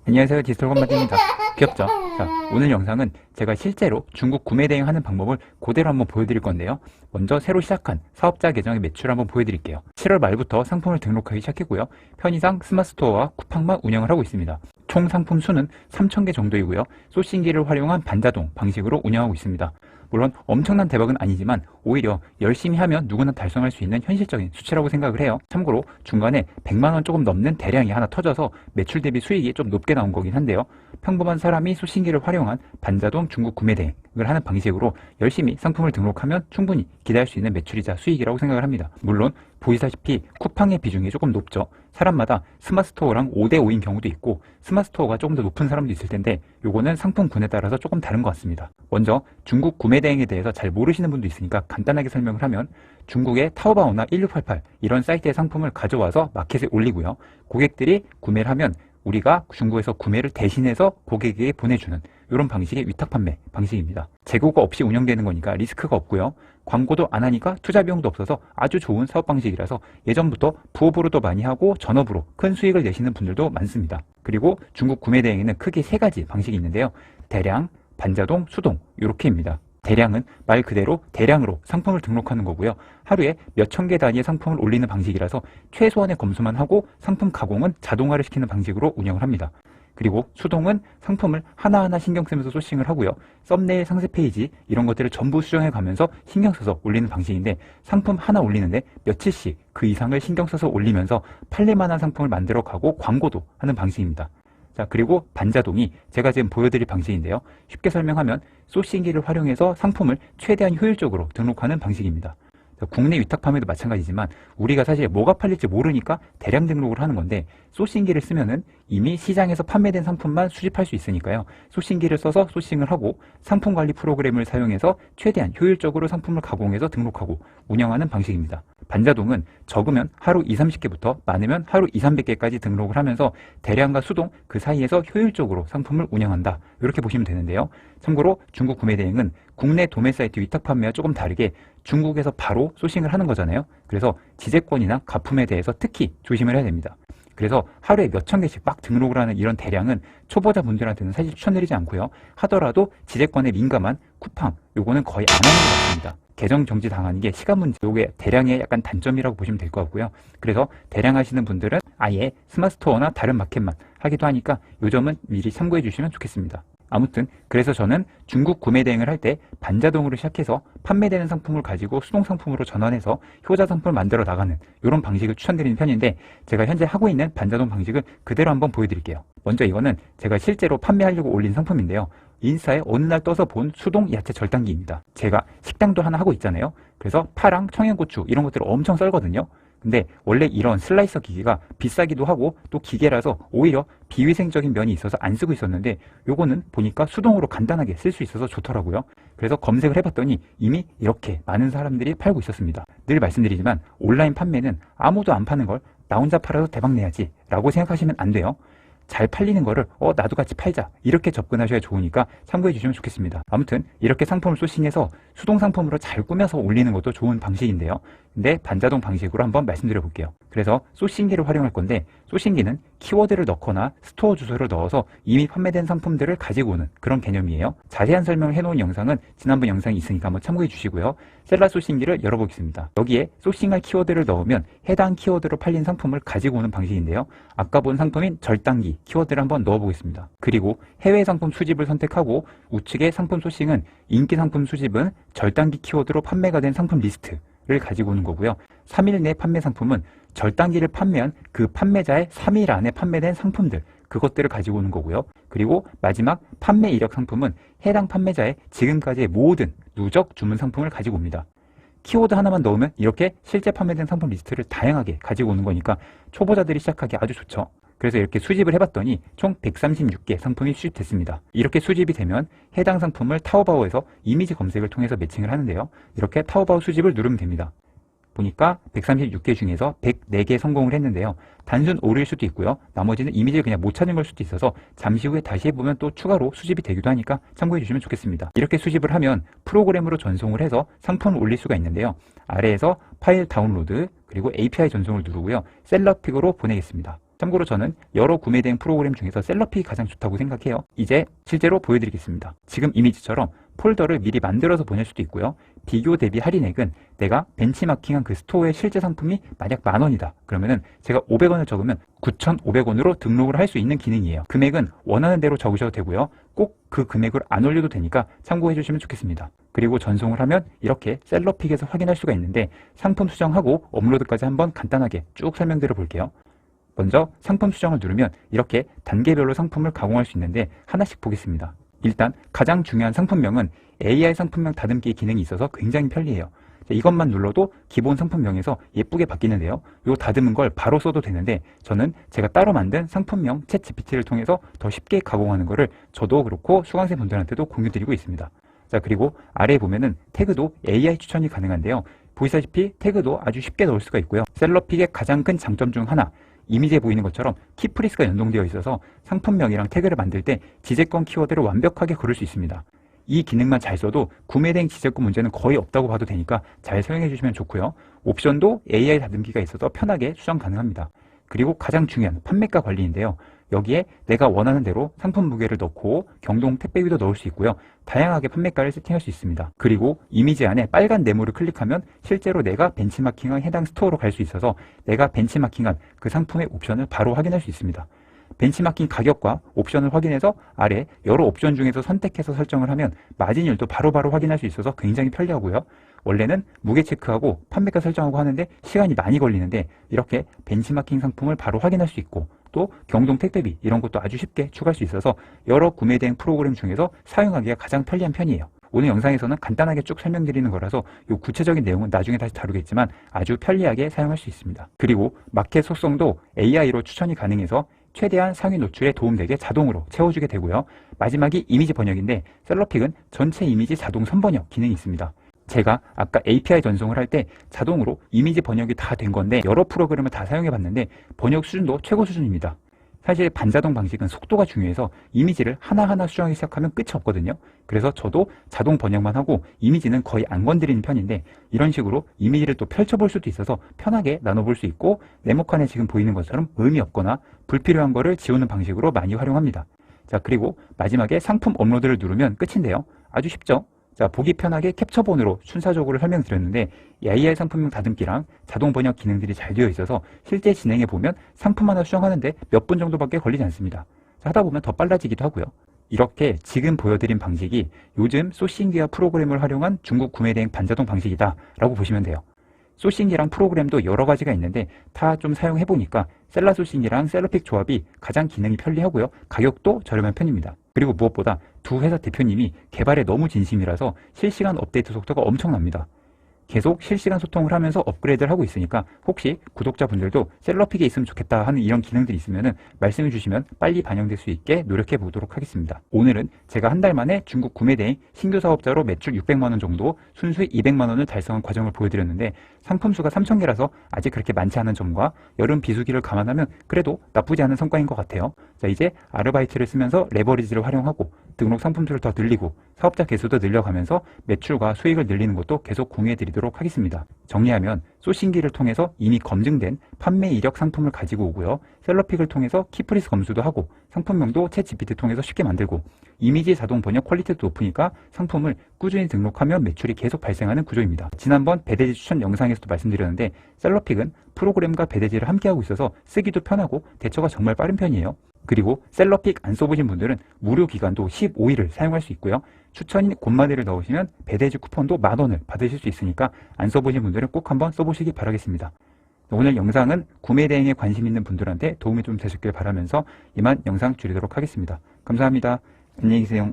안녕하세요, 디지털 건마디입니다. 귀엽죠? 자, 오늘 영상은 제가 실제로 중국 구매 대행하는 방법을 그대로 한번 보여드릴 건데요. 먼저 새로 시작한 사업자 계정의 매출을 한번 보여드릴게요. 7월 말부터 상품을 등록하기 시작했고요. 편의상 스마트스토어와 쿠팡만 운영을 하고 있습니다. 총 상품 수는 3,000개 정도이고요. 소싱기를 활용한 반자동 방식으로 운영하고 있습니다. 물론 엄청난 대박은 아니지만 오히려 열심히 하면 누구나 달성할 수 있는 현실적인 수치라고 생각을 해요. 참고로 중간에 100만원 조금 넘는 대량이 하나 터져서 매출 대비 수익이 좀 높게 나온 거긴 한데요. 평범한 사람이 소싱기를 활용한 반자동 중국 구매 대행을 하는 방식으로 열심히 상품을 등록하면 충분히 기대할 수 있는 매출이자 수익이라고 생각을 합니다. 물론 보시다시피 쿠팡의 비중이 조금 높죠. 사람마다 스마트스토어랑 5대5인 경우도 있고 스마트스토어가 조금 더 높은 사람도 있을 텐데 요거는 상품군에 따라서 조금 다른 것 같습니다. 먼저 중국 구매 대행에 대해서 잘 모르시는 분도 있으니까 간단하게 설명을 하면 중국의 타오바오나 1688 이런 사이트의 상품을 가져와서 마켓에 올리고요. 고객들이 구매를 하면 우리가 중국에서 구매를 대신해서 고객에게 보내주는 이런 방식의 위탁 판매 방식입니다. 재고가 없이 운영되는 거니까 리스크가 없고요. 광고도 안 하니까 투자 비용도 없어서 아주 좋은 사업 방식이라서 예전부터 부업으로도 많이 하고 전업으로 큰 수익을 내시는 분들도 많습니다. 그리고 중국 구매 대행에는 크게 세 가지 방식이 있는데요. 대량, 반자동, 수동 이렇게입니다. 대량은 말 그대로 대량으로 상품을 등록하는 거고요. 하루에 몇천 개 단위의 상품을 올리는 방식이라서 최소한의 검수만 하고 상품 가공은 자동화를 시키는 방식으로 운영을 합니다. 그리고 수동은 상품을 하나하나 신경 쓰면서 소싱을 하고요. 썸네일, 상세 페이지 이런 것들을 전부 수정해 가면서 신경 써서 올리는 방식인데 상품 하나 올리는데 며칠씩 그 이상을 신경 써서 올리면서 팔릴만한 상품을 만들어 가고 광고도 하는 방식입니다. 자, 그리고 반자동이 제가 지금 보여드릴 방식인데요. 쉽게 설명하면 소싱기를 활용해서 상품을 최대한 효율적으로 등록하는 방식입니다. 국내 위탁 판매도 마찬가지지만 우리가 사실 뭐가 팔릴지 모르니까 대량 등록을 하는 건데 소싱기를 쓰면은 이미 시장에서 판매된 상품만 수집할 수 있으니까요. 소싱기를 써서 소싱을 하고 상품 관리 프로그램을 사용해서 최대한 효율적으로 상품을 가공해서 등록하고 운영하는 방식입니다. 반자동은 적으면 하루 20-30개부터 많으면 하루 200-300개까지 등록을 하면서 대량과 수동 그 사이에서 효율적으로 상품을 운영한다. 이렇게 보시면 되는데요. 참고로 중국 구매 대행은 국내 도매 사이트 위탁 판매와 조금 다르게 중국에서 바로 소싱을 하는 거잖아요. 그래서 지재권이나 가품에 대해서 특히 조심을 해야 됩니다. 그래서 하루에 몇천 개씩 막 등록을 하는 이런 대량은 초보자분들한테는 사실 추천드리지 않고요. 하더라도 지재권에 민감한 쿠팡 요거는 거의 안 하는 것 같습니다. 계정 정지 당하는 게 시간 문제, 요게 대량의 약간 단점이라고 보시면 될 것 같고요. 그래서 대량 하시는 분들은 아예 스마트스토어나 다른 마켓만 하기도 하니까 요 점은 미리 참고해 주시면 좋겠습니다. 아무튼 그래서 저는 중국 구매 대행을 할 때 반자동으로 시작해서 판매되는 상품을 가지고 수동 상품으로 전환해서 효자 상품을 만들어 나가는 이런 방식을 추천드리는 편인데 제가 현재 하고 있는 반자동 방식을 그대로 한번 보여드릴게요. 먼저 이거는 제가 실제로 판매하려고 올린 상품인데요. 인스타에 어느 날 떠서 본 수동 야채 절단기입니다. 제가 식당도 하나 하고 있잖아요. 그래서 파랑, 청양고추 이런 것들을 엄청 썰거든요. 근데 원래 이런 슬라이서 기계가 비싸기도 하고 또 기계라서 오히려 비위생적인 면이 있어서 안 쓰고 있었는데 요거는 보니까 수동으로 간단하게 쓸 수 있어서 좋더라고요. 그래서 검색을 해봤더니 이미 이렇게 많은 사람들이 팔고 있었습니다. 늘 말씀드리지만 온라인 판매는 아무도 안 파는 걸 나 혼자 팔아서 대박 내야지 라고 생각하시면 안 돼요. 잘 팔리는 거를 나도 같이 팔자 이렇게 접근하셔야 좋으니까 참고해 주시면 좋겠습니다. 아무튼 이렇게 상품을 소싱해서 수동 상품으로 잘 꾸며서 올리는 것도 좋은 방식인데요. 근데 반자동 방식으로 한번 말씀드려 볼게요. 그래서 소싱기를 활용할 건데 소싱기는 키워드를 넣거나 스토어 주소를 넣어서 이미 판매된 상품들을 가지고 오는 그런 개념이에요. 자세한 설명을 해놓은 영상은 지난번 영상이 있으니까 한번 참고해 주시고요. 셀라 소싱기를 열어보겠습니다. 여기에 소싱할 키워드를 넣으면 해당 키워드로 팔린 상품을 가지고 오는 방식인데요. 아까 본 상품인 절단기 키워드를 한번 넣어보겠습니다. 그리고 해외 상품 수집을 선택하고 우측의 상품 소싱은 인기 상품 수집은 절단기 키워드로 판매가 된 상품 리스트를 가지고 오는 거고요. 3일 내 판매 상품은 절단기를 판매한 그 판매자의 3일 안에 판매된 상품들 그것들을 가지고 오는 거고요. 그리고 마지막 판매 이력 상품은 해당 판매자의 지금까지의 모든 누적 주문 상품을 가지고 옵니다. 키워드 하나만 넣으면 이렇게 실제 판매된 상품 리스트를 다양하게 가지고 오는 거니까 초보자들이 시작하기 아주 좋죠. 그래서 이렇게 수집을 해봤더니 총 136개 상품이 수집됐습니다. 이렇게 수집이 되면 해당 상품을 타오바오에서 이미지 검색을 통해서 매칭을 하는데요. 이렇게 타오바오 수집을 누르면 됩니다. 보니까 136개 중에서 104개 성공을 했는데요. 단순 오류일 수도 있고요. 나머지는 이미지를 그냥 못 찾은 걸 수도 있어서 잠시 후에 다시 해보면 또 추가로 수집이 되기도 하니까 참고해 주시면 좋겠습니다. 이렇게 수집을 하면 프로그램으로 전송을 해서 상품을 올릴 수가 있는데요. 아래에서 파일 다운로드 그리고 API 전송을 누르고요. 셀러픽으로 보내겠습니다. 참고로 저는 여러 구매 대행 프로그램 중에서 셀럽픽이 가장 좋다고 생각해요. 이제 실제로 보여드리겠습니다. 지금 이미지처럼 폴더를 미리 만들어서 보낼 수도 있고요. 비교 대비 할인액은 내가 벤치마킹한 그 스토어의 실제 상품이 만약 10,000원이다. 그러면은 제가 500원을 적으면 9,500원으로 등록을 할 수 있는 기능이에요. 금액은 원하는 대로 적으셔도 되고요. 꼭 그 금액을 안 올려도 되니까 참고해 주시면 좋겠습니다. 그리고 전송을 하면 이렇게 셀럽픽에서 확인할 수가 있는데 상품 수정하고 업로드까지 한번 간단하게 쭉 설명드려 볼게요. 먼저 상품 수정을 누르면 이렇게 단계별로 상품을 가공할 수 있는데 하나씩 보겠습니다. 일단 가장 중요한 상품명은 AI 상품명 다듬기 기능이 있어서 굉장히 편리해요. 이것만 눌러도 기본 상품명에서 예쁘게 바뀌는데요. 이 다듬은 걸 바로 써도 되는데 저는 제가 따로 만든 상품명 챗GPT를 통해서 더 쉽게 가공하는 거를 저도 그렇고 수강생 분들한테도 공유드리고 있습니다. 자, 그리고 아래에 보면은 태그도 AI 추천이 가능한데요. 보시다시피 태그도 아주 쉽게 넣을 수가 있고요. 셀럽픽의 가장 큰 장점 중 하나, 이미지에 보이는 것처럼 키프리스가 연동되어 있어서 상품명이랑 태그를 만들 때 지재권 키워드를 완벽하게 고를 수 있습니다. 이 기능만 잘 써도 구매 대행 지재권 문제는 거의 없다고 봐도 되니까 잘 사용해 주시면 좋고요. 옵션도 AI 다듬기가 있어서 편하게 수정 가능합니다. 그리고 가장 중요한 판매가 관리인데요. 여기에 내가 원하는 대로 상품 무게를 넣고 경동 택배비도 넣을 수 있고요. 다양하게 판매가를 세팅할 수 있습니다. 그리고 이미지 안에 빨간 네모를 클릭하면 실제로 내가 벤치마킹한 해당 스토어로 갈 수 있어서 내가 벤치마킹한 그 상품의 옵션을 바로 확인할 수 있습니다. 벤치마킹 가격과 옵션을 확인해서 아래 여러 옵션 중에서 선택해서 설정을 하면 마진율도 바로바로 확인할 수 있어서 굉장히 편리하고요. 원래는 무게 체크하고 판매가 설정하고 하는데 시간이 많이 걸리는데 이렇게 벤치마킹 상품을 바로 확인할 수 있고 또 경동 택배비 이런 것도 아주 쉽게 추가할 수 있어서 여러 구매 대행 프로그램 중에서 사용하기가 가장 편리한 편이에요. 오늘 영상에서는 간단하게 쭉 설명드리는 거라서 이 구체적인 내용은 나중에 다시 다루겠지만 아주 편리하게 사용할 수 있습니다. 그리고 마켓 속성도 AI로 추천이 가능해서 최대한 상위 노출에 도움되게 자동으로 채워주게 되고요. 마지막이 이미지 번역인데 셀럽픽은 전체 이미지 자동 선번역 기능이 있습니다. 제가 아까 API 전송을 할 때 자동으로 이미지 번역이 다 된 건데 여러 프로그램을 다 사용해 봤는데 번역 수준도 최고 수준입니다. 사실 반자동 방식은 속도가 중요해서 이미지를 하나하나 수정하기 시작하면 끝이 없거든요. 그래서 저도 자동 번역만 하고 이미지는 거의 안 건드리는 편인데 이런 식으로 이미지를 또 펼쳐볼 수도 있어서 편하게 나눠볼 수 있고 네모칸에 지금 보이는 것처럼 의미 없거나 불필요한 거를 지우는 방식으로 많이 활용합니다. 자, 그리고 마지막에 상품 업로드를 누르면 끝인데요. 아주 쉽죠? 자, 보기 편하게 캡처본으로 순서적으로 설명드렸는데 AI 상품명 다듬기랑 자동 번역 기능들이 잘 되어 있어서 실제 진행해 보면 상품 하나 수정하는데 몇 분 정도밖에 걸리지 않습니다. 자, 하다 보면 더 빨라지기도 하고요. 이렇게 지금 보여드린 방식이 요즘 소싱기와 프로그램을 활용한 중국 구매 대행 반자동 방식이다 라고 보시면 돼요. 소싱기랑 프로그램도 여러 가지가 있는데 다 좀 사용해 보니까 셀라 소싱기랑 셀럽픽 조합이 가장 기능이 편리하고요. 가격도 저렴한 편입니다. 그리고 무엇보다 두 회사 대표님이 개발에 너무 진심이라서 실시간 업데이트 속도가 엄청납니다. 계속 실시간 소통을 하면서 업그레이드를 하고 있으니까 혹시 구독자분들도 셀럽픽에 있으면 좋겠다 하는 이런 기능들이 있으면 말씀해 주시면 빨리 반영될 수 있게 노력해 보도록 하겠습니다. 오늘은 제가 한 달 만에 중국 구매 대행 신규 사업자로 매출 600만 원 정도, 순수익 200만 원을 달성한 과정을 보여드렸는데 상품 수가 3,000개라서 아직 그렇게 많지 않은 점과 여름 비수기를 감안하면 그래도 나쁘지 않은 성과인 것 같아요. 자, 이제 아르바이트를 쓰면서 레버리지를 활용하고 등록 상품수를 더 늘리고 사업자 개수도 늘려가면서 매출과 수익을 늘리는 것도 계속 공유해 드리도록 하겠습니다. 정리하면 소싱기를 통해서 이미 검증된 판매 이력 상품을 가지고 오고요. 셀럽픽을 통해서 키프리스 검수도 하고 상품명도 챗GPT 통해서 쉽게 만들고 이미지 자동 번역 퀄리티도 높으니까 상품을 꾸준히 등록하면 매출이 계속 발생하는 구조입니다. 지난번 배대지 추천 영상에서도 말씀드렸는데 셀럽픽은 프로그램과 배대지를 함께하고 있어서 쓰기도 편하고 대처가 정말 빠른 편이에요. 그리고 셀럽픽 안 써보신 분들은 무료 기간도 15일을 사용할 수 있고요. 추천인 곶마디를 넣으시면 배대지 쿠폰도 10,000원을 받으실 수 있으니까 안 써보신 분들은 꼭 한번 써보시기 바라겠습니다. 오늘 영상은 구매 대행에 관심 있는 분들한테 도움이 좀 되셨길 바라면서 이만 영상 줄이도록 하겠습니다. 감사합니다. 안녕히 계세요.